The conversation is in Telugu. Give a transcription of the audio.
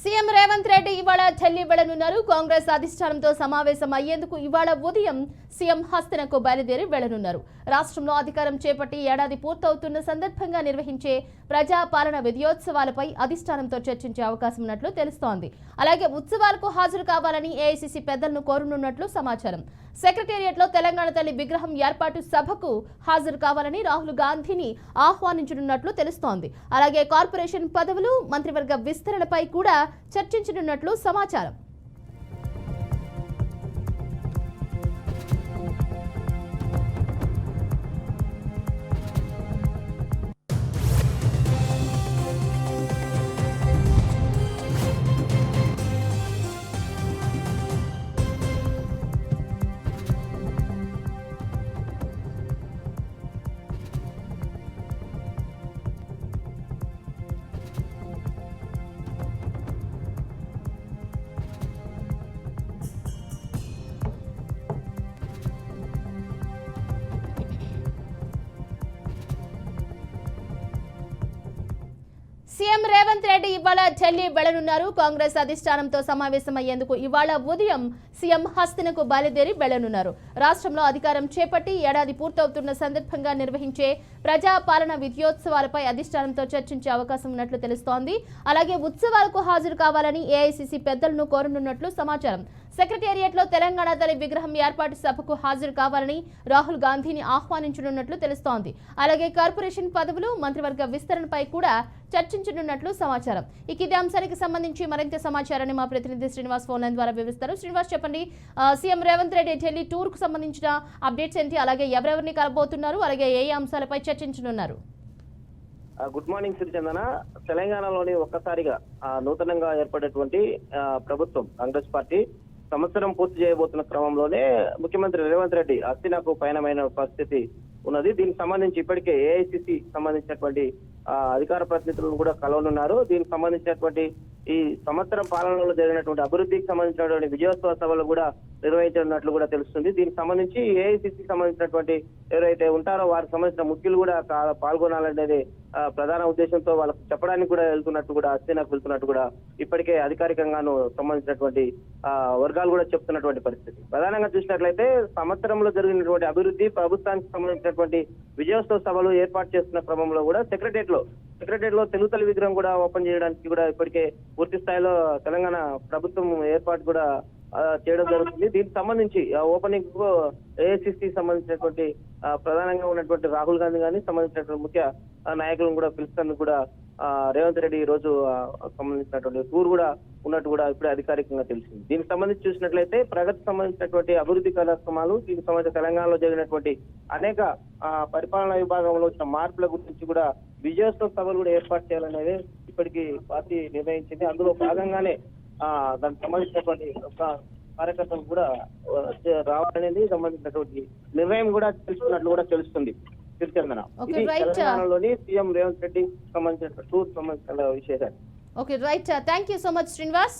సీఎం రేవంత్ రెడ్డి ఇవాళ ఢిల్లీ వెళ్లనున్నారు. కాంగ్రెస్ అధిష్టానంతో సమావేశం అయ్యేందుకు ఇవాళ ఉదయం సీఎం హస్తనకు బయలుదేరి వెళ్లనున్నారు. రాష్ట్రంలో అధికారం చేపట్టి ఏడాది పూర్తవుతున్న సందర్భంగా నిర్వహించే ప్రజాపాలన విజయోత్సవాలపై అధిష్టానంతో చర్చించే అవకాశం ఉన్నట్లు తెలుస్తోంది. అలాగే ఉత్సవాలకు హాజరు కావాలని ఏఐసీసీ పెద్దలను కోరనున్నట్లు సమాచారం. సెక్రటేరియట్లో తెలంగాణ తల్లి విగ్రహం ఏర్పాటు సభకు హాజరు కావాలని రాహుల్ గాంధీని ఆహ్వానించనున్నట్లు తెలుస్తోంది. అలాగే కార్పొరేషన్ పదవులు, మంత్రివర్గ విస్తరణపై కూడా చర్చించనున్నట్లు సమాచారం. సీఎం రేవంత్ రెడ్డి ఇవాళ ఢిల్లీ వెళ్లనున్నారు. కాంగ్రెస్ అధిష్టానంతో సమావేశమయ్యేందుకు ఇవాళ ఉదయం సీఎం హస్తనకు బయలుదేరి వెళ్లనున్నారు. రాష్ట్రంలో అధికారం చేపట్టి ఏడాది పూర్తవుతున్న సందర్భంగా నిర్వహించే ప్రజాపాలన విజయోత్సవాలపై అధిష్టానంతో చర్చించే అవకాశం ఉన్నట్లు తెలుస్తోంది. అలాగే ఉత్సవాలకు హాజరు కావాలని ఏఐసీసీ పెద్దలను కోరనున్నట్లు సమాచారం. సెక్రటేరియట్లో తెలంగాణ తల్లి విగ్రహం ఏర్పాటు సభకు హాజరు కావాలని రాహుల్ గాంధీని ఆహ్వానించనున్నట్లు తెలుస్తోంది. అలాగే కార్పొరేషన్ పదవులు, మంత్రివర్గ విస్తరణపై కూడా చర్చించనున్నట్లు సమాచారం. ఇదే అంశానికి సంబంధించి మరింత సమాచారాన్ని మా ప్రతినిధి శ్రీనివాస్ ఫోన్ లైన్ ద్వారా వివరిస్తారు. శ్రీనివాస్, చెప్పండి, సీఎం రేవంత్ రెడ్డి ఢిల్లీ టూర్ కు సంబంధించిన అప్డేట్స్ ఏంటి? అలాగే ఎవరెవరిని కలబోతున్నారు? అలాగే ఏ అంశాలపై చర్చించనున్నారు? Good morning Sri Chandana. తెలంగాణలోని ఒక్కసారిగా నూతనంగా ఏర్పడేటువంటి ప్రభుత్వం కాంగ్రెస్ పార్టీ సంవత్సరం పూర్తి చేయబోతున్న క్రమంలోనే ముఖ్యమంత్రి రేవంత్ రెడ్డి హస్తినాకు పయనమైన పరిస్థితి ఉన్నది. దీనికి సంబంధించి ఇప్పటికే ఏఐసిసి సంబంధించినటువంటి అధికార ప్రతినిధులను కూడా కలవనున్నారు. దీనికి సంబంధించినటువంటి ఈ సంవత్సరం పాలనలో జరిగినటువంటి అభివృద్ధికి సంబంధించినటువంటి విజయోత్సవ సభలు కూడా నిర్వహించనున్నట్లు కూడా తెలుస్తుంది. దీనికి సంబంధించి ఏఐసిసి సంబంధించినటువంటి ఎవరైతే ఉంటారో వారికి సంబంధించిన ముఖ్యులు కూడా పాల్గొనాలనేది ప్రధాన ఉద్దేశంతో వాళ్ళకు చెప్పడానికి కూడా వెళ్తున్నట్టు కూడా హస్తినాకు వెళ్తున్నట్టు కూడా ఇప్పటికే అధికారికంగాను సంబంధించినటువంటి వర్గాలు కూడా చెప్తున్నటువంటి పరిస్థితి. ప్రధానంగా చూసినట్లయితే సంవత్సరంలో జరిగినటువంటి అభివృద్ధి, ప్రభుత్వానికి సంబంధించినటువంటి విజయోత్సవ సభలు ఏర్పాటు చేస్తున్న క్రమంలో కూడా సెక్రటేరియట్ లో తెలుగు తల్లి విగ్రహం కూడా ఓపెన్ చేయడానికి కూడా ఇప్పటికే పూర్తి స్థాయిలో తెలంగాణ ప్రభుత్వం ఏర్పాటు కూడా చేయడం జరుగుతుంది. దీనికి సంబంధించి ఓపెనింగ్ కు ఏఐసిసి సంబంధించినటువంటి ప్రధానంగా ఉన్నటువంటి రాహుల్ గాంధీ గానీ సంబంధించినటువంటి ముఖ్య నాయకులను కూడా పిలుస్తున్నందుకు కూడా రేవంత్ రెడ్డి ఈ రోజు సంబంధించినటువంటి టూర్ కూడా ఉన్నట్టు కూడా ఇప్పుడే అధికారికంగా తెలిసింది. దీనికి సంబంధించి చూసినట్లయితే ప్రగతి సంబంధించినటువంటి అభివృద్ధి కార్యక్రమాలు, దీనికి సంబంధించి తెలంగాణలో జరిగినటువంటి అనేక పరిపాలనా విభాగంలో వచ్చిన మార్పుల గురించి కూడా విజయోత్సవ సభలు కూడా ఏర్పాటు చేయాలనేది ఇప్పటికీ పార్టీ నిర్ణయించింది. అందులో భాగంగానే దానికి సంబంధించినటువంటి కార్యకర్తలు కూడా రావాలనేది సంబంధించినటువంటి నిర్ణయం కూడా తెలుసుకున్నట్లు కూడా తెలుస్తుంది. తిరుచందన, తెలంగాణలోని సీఎం రేవంత్ రెడ్డి సంబంధించిన టూర్ సంబంధించిన విశేషాలు. Okay, right. Thank you so much Srinivas.